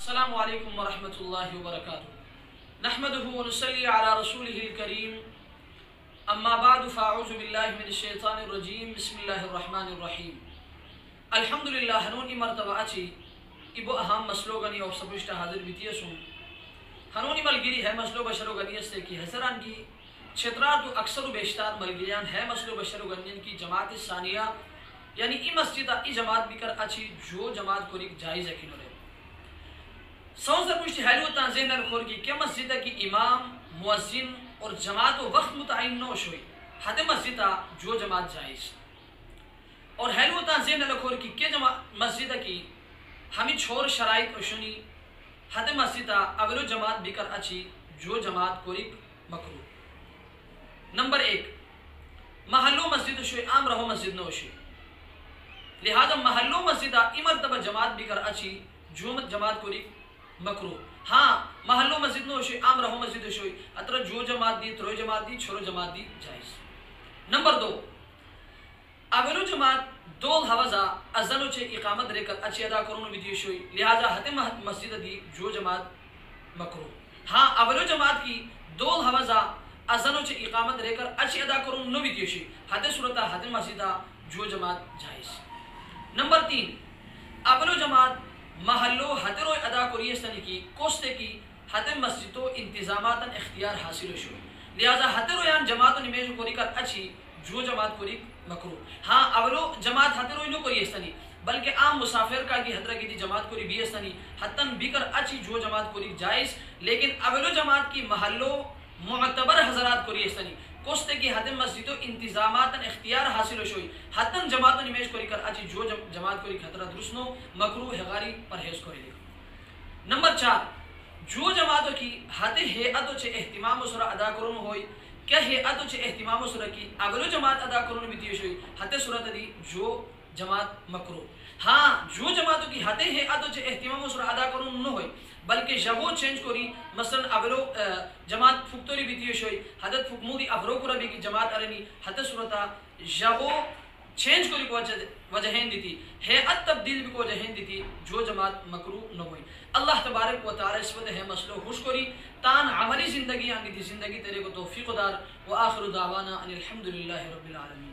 السلام علیکم ورحمۃ اللہ وبرکاتہ نحمده ونصلی علی رسوله الکریم اما بعد فاعوذ باللہ من الشیطان الرجیم بسم اللہ الرحمن الرحیم الحمدللہ ہنونی مرتبہ اچھی ابو اہم مسلوگنی اور سبشتہ حاضر بیتیسوں ہنونی ملگیری ہے مسلو بشرو گنیستے کی حسران کی چھترار تو اکثر و بیشتار ملگیریان ہے مسلو بشرو گنین کی جماعت ثانیہ یعنی ای مسجدہ ای جماعت بکر اچھی جو جماعت کو ریک جائز ہے کنو رہے سوزر پوچھتی حیلو تانزین رکھور کی کیا مسجدہ کی امام مؤذن اور جماعت و وقت متعین نوش ہوئی حد مسجدہ جو جماعت جائز اور حیلو تانزین رکھور کی کیا مسجدہ کی ہمیں چھوڑ شرائط اشنی حد مسجدہ اولو جماعت بکر اچھی جو جماعت کو ریک مکرو نمبر 1 محلو مسجد شوئی عام رہو مسجد نوشی لہذا محلو مسجدہ امرتبہ جماعت بکر اچھی جو جماعت کو ریک مکرو ہاں محلو مسجد نو شوئی عام رہو مسجد شوئی اتر جو جماعت دی تروی جماعت دی چھرو جماعت دی جائز نمبر 2 اولو جماعت دول حوضا ازنو چھے اقامت ریکر اچھی ادا کرونو بھی دی شوئی لہذا حتی مسجد دی جو جماعت مکرو ہاں اولو جماعت کی دول حوضا ازنو چھے اقامت ریکر اچھی ادا کرونو بھی دی شوئی حتی صورتا حتی مسجدہ جو جماعت جائز نمبر 3 اولو جماعت محلو حترو ادا کریستنی کی کوستے کی حتر مسجدو انتظاماتا اختیار حاصل شو لہذا حترو یان جماعتو نمیجو کوری کر اچھی جو جماعت کوری مکرو ہاں اولو جماعت حترو انو کریستنی بلکہ عام مسافر کا کی حترہ کی دی جماعت کوری بیستنی حتن بکر اچھی جو جماعت کوری جائز لیکن اولو جماعت کی محلو معتبر حضرات کریستنی کوستے کی حتن مسجدو انتظاماتا اختیار حاصل شوئی حتن جماعتو نمیش کوری کر اچھی جو جماعت کوری خطرہ درسنو مکروح غاری پرہیز کوری لکھو نمبر 4 جو جماعتو کی حتی حیعتو چھے احتمام سرہ ادا کرونو ہوئی کیا حیعتو چھے احتمام سرہ کی اگلو جماعت ادا کرونو بھی دیش ہوئی حتی صورت دی جو جماعت مکروح ہاں جو جماعتو کی حتی حیعتو چھے احتمام سرہ ادا کرونو نو ہوئی بلکہ جگو چینج کوری مثلا اولو جماعت فکتوری بھی دیش ہوئی حدد فکمودی افرو کرا بھی کی جماعت ارنی حتی صورتا جگو چینج کوری کو وجہین دیتی حیعت تبدیل بھی کو وجہین دیتی جو جماعت مکروح نہ ہوئی اللہ تبارک و تعالی اس وقت ہے مسئلہ خوش کوری تان عملی زندگی آنگی دی زندگی تیرے کو توفیق دار و آخر دعوانا ان الحمدللہ رب العالمین